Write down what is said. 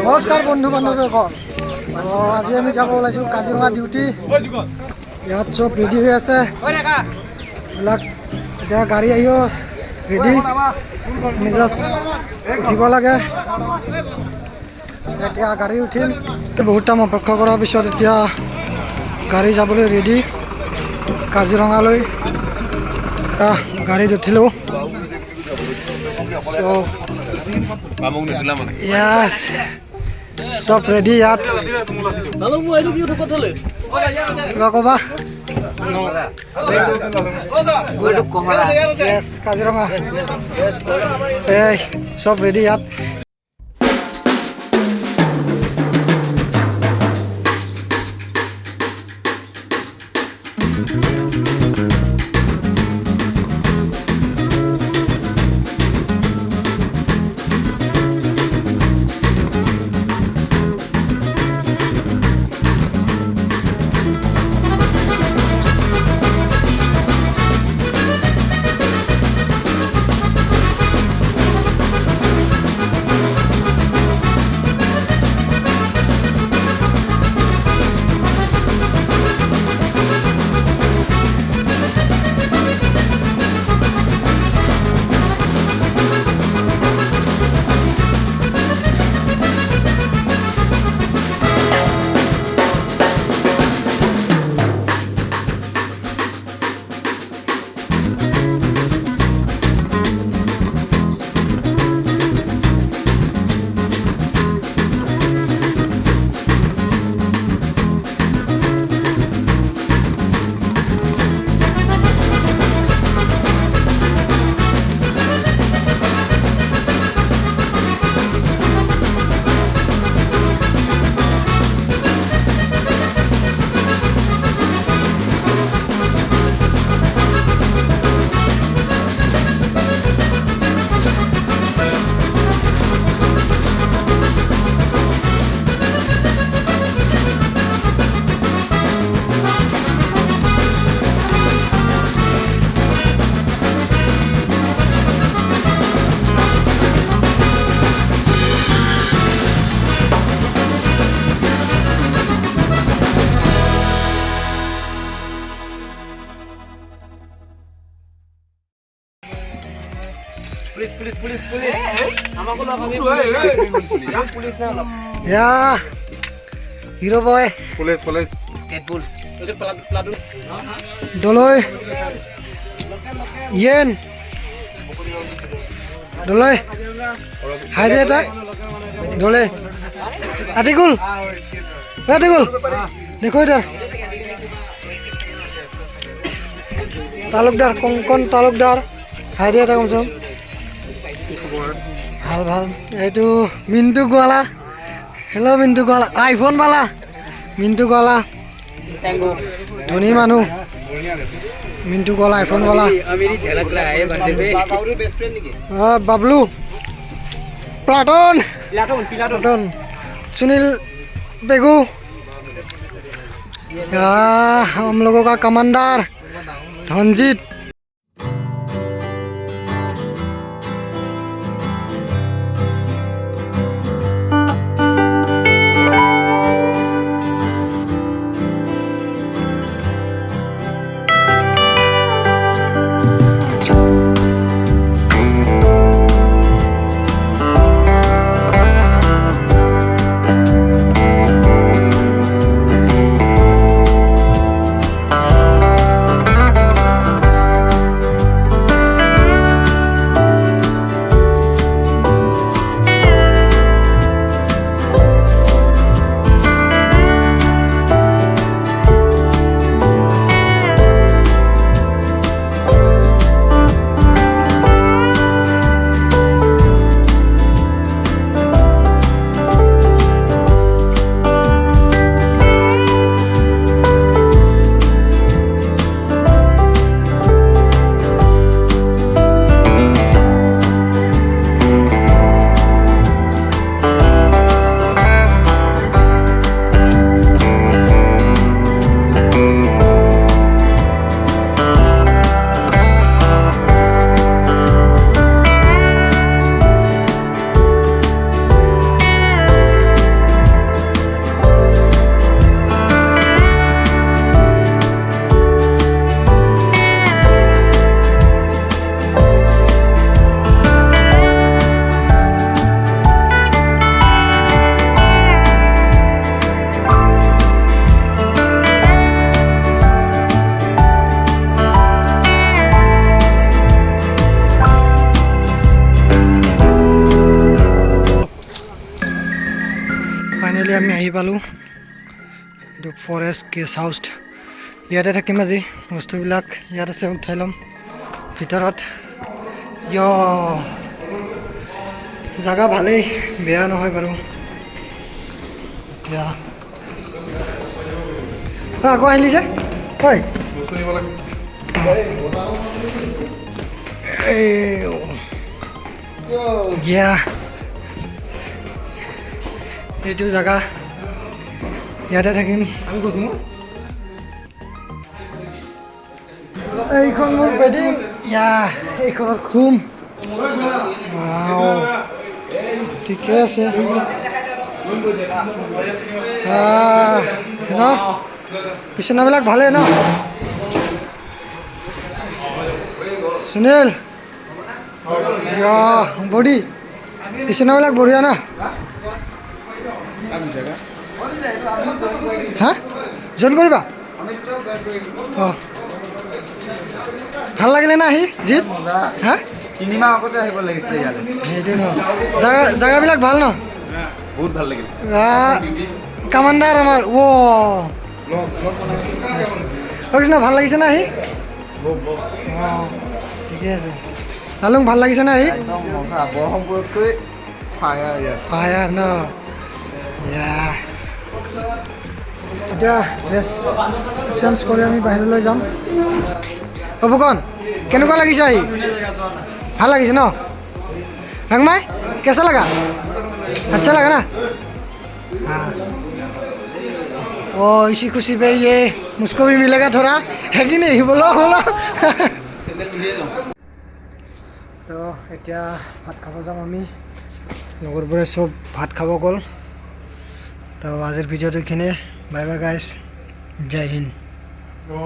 নমস্কাৰ বন্ধু বান্ধৱীসকল। আজি আমি যাব ওলাইছোঁ কাজিৰঙা ডিউটি। ইয়াত চব ৰেডি হৈ আছে, এইবিলাক এতিয়া গাড়ী আহিও ৰেডি, আমি জাষ্ট উঠিব লাগে। এতিয়া গাড়ী উঠিম, বহুত টাইম অপেক্ষা কৰাৰ পিছত এতিয়া গাড়ী যাবলৈ ৰেডি কাজিৰঙালৈ। গাড়ীত উঠিলোঁ। Yes, চব ৰেডি ইয়াত। কিবা ক'বা? কাজিৰঙা এই চব ৰেডি ইয়াত। Yeah, hero boy. Police. Doloy. Yen. Doloy. Hai dia tak? Doloy. Atikul. Atikul. Dekho idhar. Talukdar, Konkon talukdar. Hai dia tak kamsam. ভাল ভাল। এইটো মিণ্টু গোৱালা। হেল্ল' মিণ্টু গোৱালা, আইফোন পালা মিণ্টু গোৱালা, ধনী মানুহ মিণ্টু গোৱালা, আইফোন গোৱালা। বাবলু, প্লাটন, सुनील बेगू, हम लोगों का कमांडर धनजीत। ফাইনেলি আমি আহি পালোঁ এইটো ফৰেষ্ট গেষ্ট হাউচ। ইয়াতে থাকিম আজি, বস্তুবিলাক ইয়াত আছে, উঠাই ল'ম ভিতৰত। জাগা ভালেই, বেয়া নহয় বাৰু। এতিয়া আকৌ আহিলি যে হয় এইটো জাগা, ইয়াতে থাকিম। এইখন মোৰ বেডিং, এইখনত খুম। ঠিকে আছে ন, বিচনাবিলাক ভালেই ন সুনীল? বডি বিচনাবিলাক বঢ়িয়া না? হা জইন কৰিবা? অঁ ভাল লাগিলে না আহি জিত? হা 3 মাহ আগতে আহিব লাগিছিলে ইয়াত। সেইটো ন, জাগাবিলাক ভাল ন? বহুত ভাল লাগিল। কামাণ্ডাৰ আমাৰ কৃষ্ণ ভাল লাগিছে না আহি? অঁ ঠিকে আছে। লালুং ভাল লাগিছে না আহি? একদম মজা, বৰহমপুৰতকৈ ফায়াৰ ইয়াত। ফায়াৰ ন? এতিয়া ড্ৰেছ চেঞ্জ কৰি আমি বাহিৰলৈ যাম। ফুকন কেনেকুৱা লাগিছে আহি? ভাল লাগিছে ন? रंगमाई कैसा लगा? अच्छा लगा ना? हाँ। ओ इसी खुशी पे ये मुझको भी मिलेगा थोड़ा, है कि नहीं? बोलो बोलो। तो এতিয়া ভাত খাব যাম আমি, লগৰবোৰে চব ভাত খাব গ'ল। তো আজিৰ ভিডিঅ'টো এইখিনিয়ে। বাই বাই গাইজ, জয় হিন্দ।